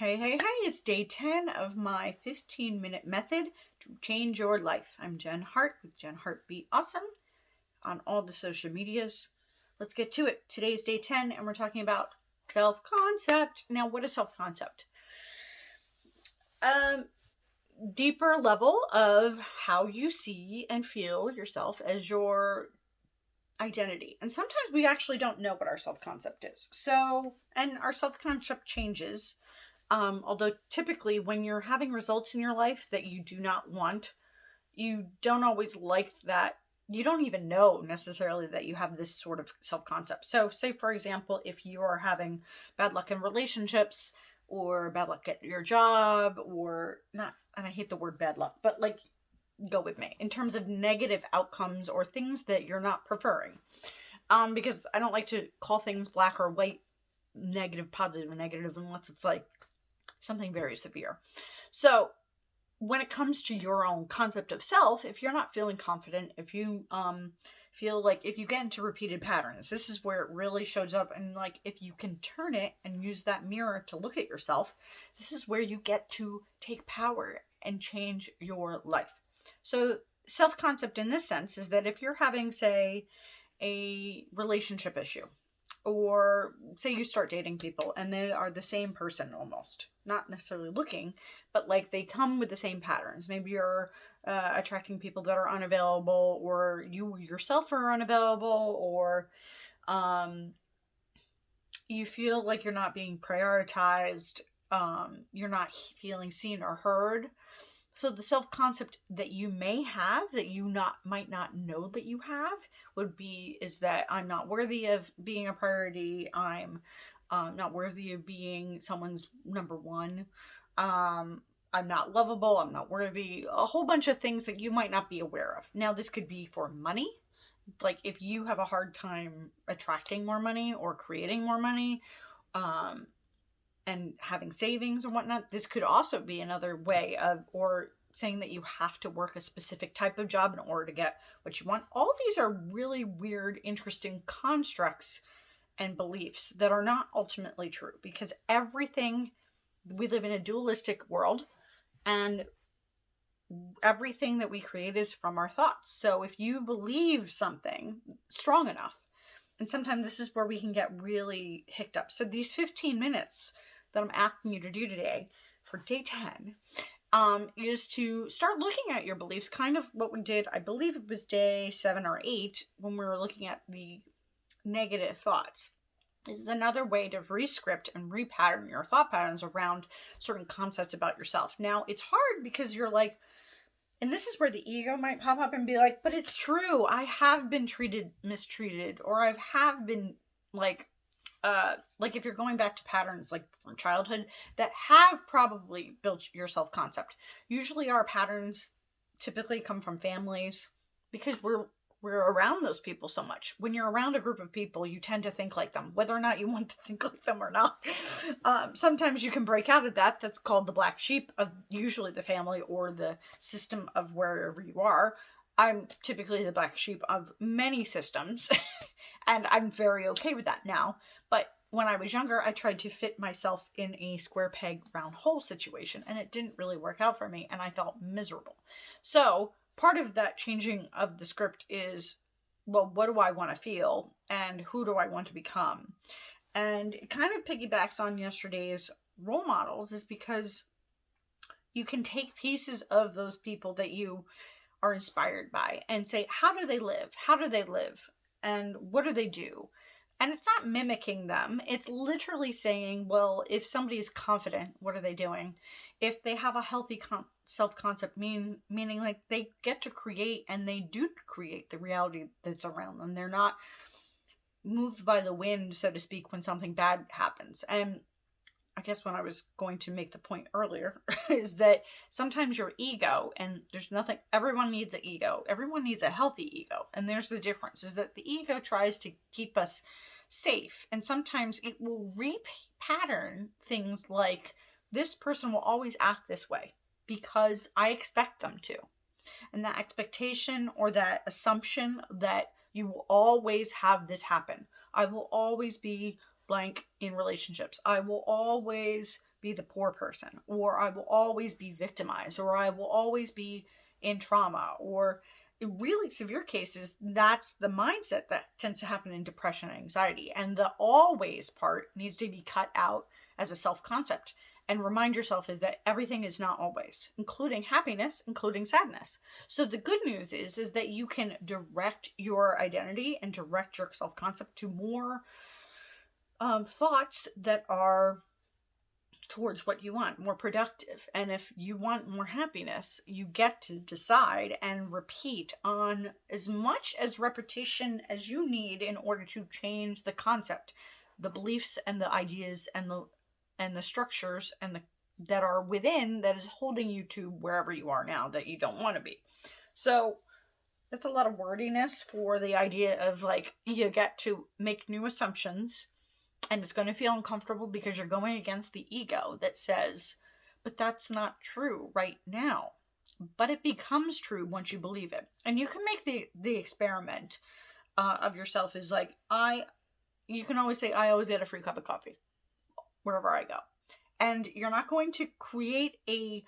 Hey, it's day 10 of my 15-minute method to change your life. I'm Jen Hart with Jen Hart Be Awesome on all the social medias. Let's get to it. Today's day 10 and we're talking about self-concept. Now, what is self-concept? Deeper level of how you see and feel yourself as your identity. And sometimes we actually don't know what our self-concept is. And our self-concept changes. Although typically when you're having results in your life that you do not want, you don't always like that. You don't even know necessarily that you have this sort of self-concept. So say, for example, if you are having bad luck in relationships or bad luck at your job or not, and I hate the word bad luck, but like, go with me in terms of negative outcomes or things that you're not preferring. Because I don't like to call things black or white, negative, positive, and negative, unless it's like something very severe. So when it comes to your own concept of self, if you're not feeling confident, if you feel like if you get into repeated patterns, this is where it really shows up. And like, if you can turn it and use that mirror to look at yourself, this is where you get to take power and change your life. So self-concept in this sense is that if you're having, say, a relationship issue, or say you start dating people and they are the same person almost, not necessarily looking, but like they come with the same patterns. Maybe you're attracting people that are unavailable, or you yourself are unavailable, or you feel like you're not being prioritized, you're not feeling seen or heard. So the self-concept that you may have that you might not know that you have is that I'm not worthy of being a priority. I'm not worthy of being someone's number one. I'm not lovable. I'm not worthy. A whole bunch of things that you might not be aware of. Now, this could be for money. Like if you have a hard time attracting more money or creating more money, and having savings and whatnot, this could also be another way of, or saying that you have to work a specific type of job in order to get what you want. All these are really weird, interesting constructs and beliefs that are not ultimately true, because we live in a dualistic world, and everything that we create is from our thoughts. So if you believe something strong enough, and sometimes this is where we can get really hicked up. So these 15 minutes that I'm asking you to do today for day 10 is to start looking at your beliefs, kind of what we did, I believe it was day 7 or 8, when we were looking at the negative thoughts. This is another way to re-script and repattern your thought patterns around certain concepts about yourself. Now, it's hard because you're like, and this is where the ego might pop up and be like, but it's true. I have been mistreated, or I have been like if you're going back to patterns like from childhood that have probably built your self-concept. Usually our patterns typically come from families, because we're around those people so much. When you're around a group of people, you tend to think like them, whether or not you want to think like them or not. Sometimes you can break out of that. That's called the black sheep of usually the family or the system of wherever you are. I'm typically the black sheep of many systems, and I'm very okay with that now. But when I was younger, I tried to fit myself in a square peg, round hole situation, and it didn't really work out for me, and I felt miserable. So part of that changing of the script is, well, what do I want to feel, and who do I want to become? And it kind of piggybacks on yesterday's role models, is because you can take pieces of those people that you are inspired by and say, how do they live? How do they live? And what do they do? And it's not mimicking them. It's literally saying, well, if somebody is confident, what are they doing? If they have a healthy self-concept, meaning like they get to create, and they do create the reality that's around them. They're not moved by the wind, so to speak, when something bad happens. And I guess when I was going to make the point earlier is that sometimes your ego, and everyone needs an ego. Everyone needs a healthy ego. And there's the difference, is that the ego tries to keep us safe. And sometimes it will repattern things like, this person will always act this way because I expect them to. And that expectation or that assumption that you will always have this happen. I will always be blank in relationships. I will always be the poor person, or I will always be victimized, or I will always be in trauma, or in really severe cases, that's the mindset that tends to happen in depression and anxiety. And the always part needs to be cut out as a self-concept. And remind yourself is that everything is not always, including happiness, including sadness. So the good news is that you can direct your identity and direct your self-concept to more thoughts that are towards what you want, more productive. And if you want more happiness, you get to decide and repeat on as much as repetition as you need in order to change the concept, the beliefs and the ideas and the structures that are within that is holding you to wherever you are now that you don't want to be. So that's a lot of wordiness for the idea of like, you get to make new assumptions. And it's going to feel uncomfortable because you're going against the ego that says, but that's not true right now. But it becomes true once you believe it. And you can make the experiment of yourself is like, you can always say, I always get a free cup of coffee wherever I go. And you're not going to create a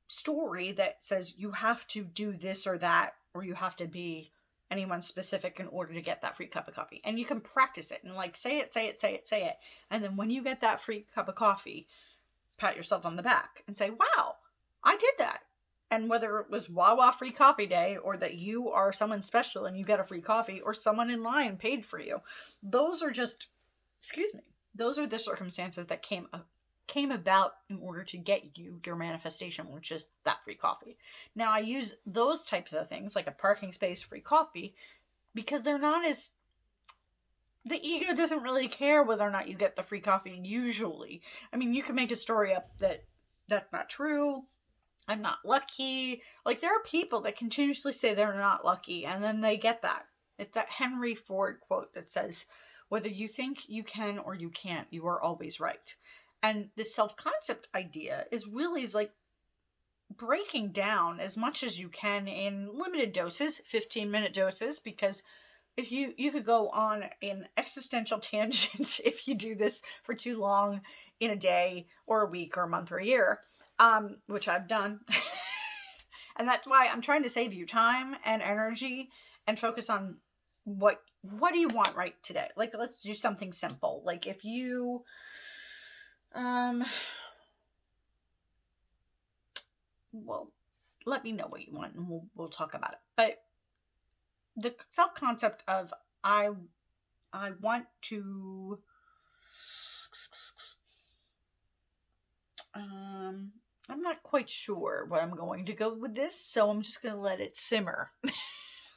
story that says you have to do this or that, or you have to be anyone specific in order to get that free cup of coffee. And you can practice it and like say it. And then when you get that free cup of coffee, pat yourself on the back and say, wow, I did that. And whether it was Wawa free coffee day, or that you are someone special and you get a free coffee, or someone in line paid for you, those are the circumstances that came about in order to get you your manifestation, which is that free coffee. Now, I use those types of things, like a parking space, free coffee, because they're not as... The ego doesn't really care whether or not you get the free coffee, usually. I mean, you can make a story up that that's not true. I'm not lucky. Like, there are people that continuously say they're not lucky, and then they get that. It's that Henry Ford quote that says, whether you think you can or you can't, you are always right. And this self-concept idea is like breaking down as much as you can in limited doses, 15-minute doses, because if you could go on an existential tangent if you do this for too long in a day or a week or a month or a year, which I've done. And that's why I'm trying to save you time and energy and focus on what do you want right today? Like, let's do something simple. Like, if you... well, let me know what you want and we'll talk about it. But the self-concept of I want to I'm not quite sure what I'm going to go with this, so I'm just going to let it simmer.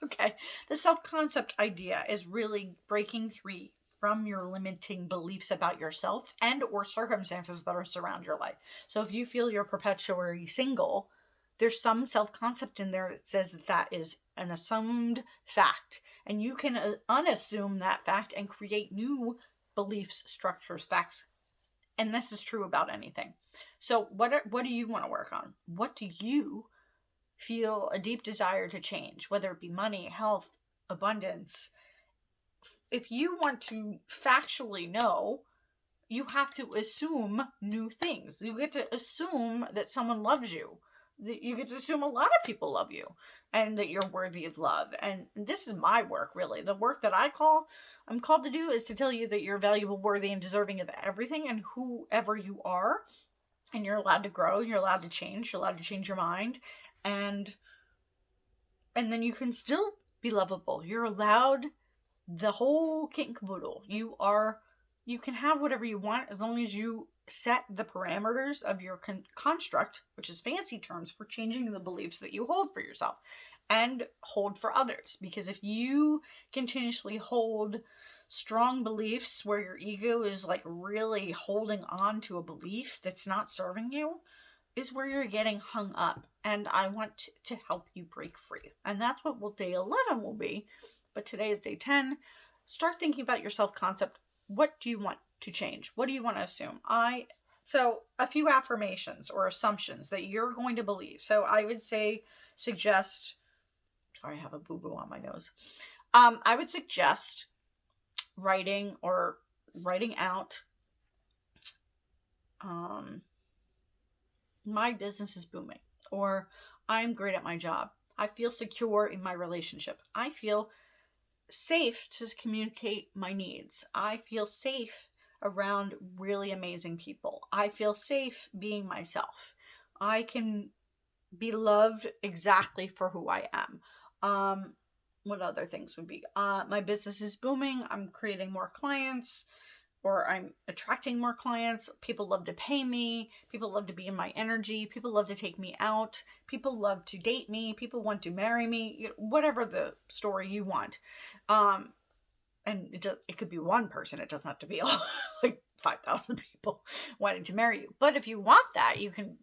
Okay. The self-concept idea is really breaking free from your limiting beliefs about yourself and or circumstances that are surround your life. So if you feel you're perpetually single, there's some self-concept in there that says that is an assumed fact. And you can unassume that fact and create new beliefs, structures, facts. And this is true about anything. So what do you want to work on? What do you feel a deep desire to change? Whether it be money, health, abundance. If you want to factually know, you have to assume new things. You get to assume that someone loves you. You get to assume a lot of people love you and that you're worthy of love. And this is my work, really. The work that I'm called to do is to tell you that you're valuable, worthy, and deserving of everything and whoever you are. And you're allowed to grow. You're allowed to change. You're allowed to change your mind. And then you can still be lovable. You're allowed the whole kit and caboodle. You can have whatever you want as long as you set the parameters of your construct, which is fancy terms for changing the beliefs that you hold for yourself and hold for others. Because if you continuously hold strong beliefs where your ego is like really holding on to a belief that's not serving you, is where you're getting hung up. And I want to help you break free. And that's what day 11 will be. But today is day 10. Start thinking about your self-concept. What do you want to change? What do you want to assume? So a few affirmations or assumptions that you're going to believe. So I would suggest, sorry, I have a boo-boo on my nose. I would suggest writing or writing out, my business is booming, or I'm great at my job. I feel secure in my relationship. I feel safe to communicate my needs. I feel safe around really amazing people. I feel safe being myself. I can be loved exactly for who I am. What other things would be? My business is booming. I'm creating more clients, or I'm attracting more clients. People love to pay me. People love to be in my energy. People love to take me out. People love to date me. People want to marry me. Whatever the story you want. And it could be one person. It doesn't have to be all, like 5,000 people wanting to marry you. But if you want that, you can,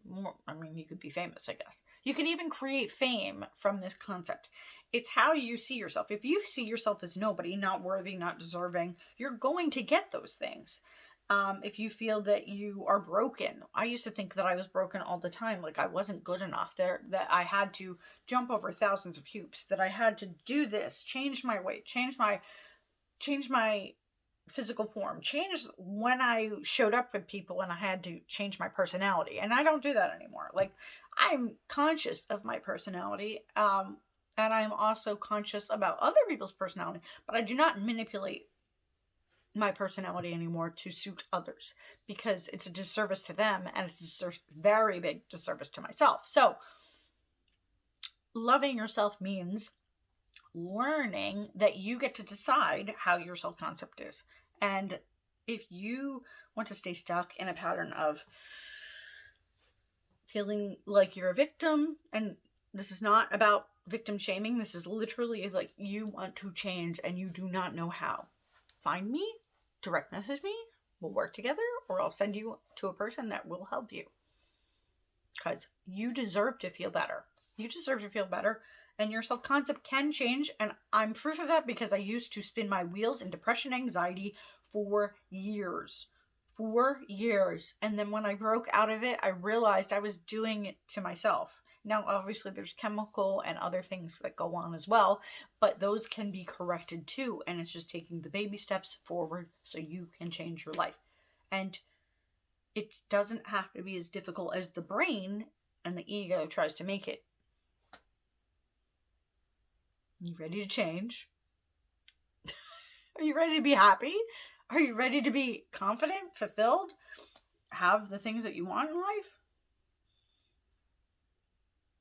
you could be famous, I guess. You can even create fame from this concept. It's how you see yourself. If you see yourself as nobody, not worthy, not deserving, you're going to get those things. If you feel that you are broken, I used to think that I was broken all the time. Like I wasn't good enough there, that I had to jump over thousands of hoops, that I had to do this, change my weight, change my physical form, change when I showed up with people, and I had to change my personality. And I don't do that anymore. Like I'm conscious of my personality. And I'm also conscious about other people's personality, but I do not manipulate my personality anymore to suit others, because it's a disservice to them, and it's a very big disservice to myself. So loving yourself means learning that you get to decide how your self-concept is. And if you want to stay stuck in a pattern of feeling like you're a victim, and this is not about victim shaming, this is literally like you want to change and you do not know how, find me, direct message me, we'll work together, or I'll send you to a person that will help you, because you deserve to feel better. You deserve to feel better. And your self-concept can change. And I'm proof of that, because I used to spin my wheels in depression, anxiety for years. 4 years. And then when I broke out of it, I realized I was doing it to myself. Now, obviously, there's chemical and other things that go on as well, but those can be corrected too. And it's just taking the baby steps forward so you can change your life. And it doesn't have to be as difficult as the brain and the ego tries to make it. You ready to change? Are you ready to be happy? Are you ready to be confident, fulfilled, have the things that you want in life?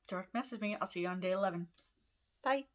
Direct message me. I'll see you on day 11. Bye.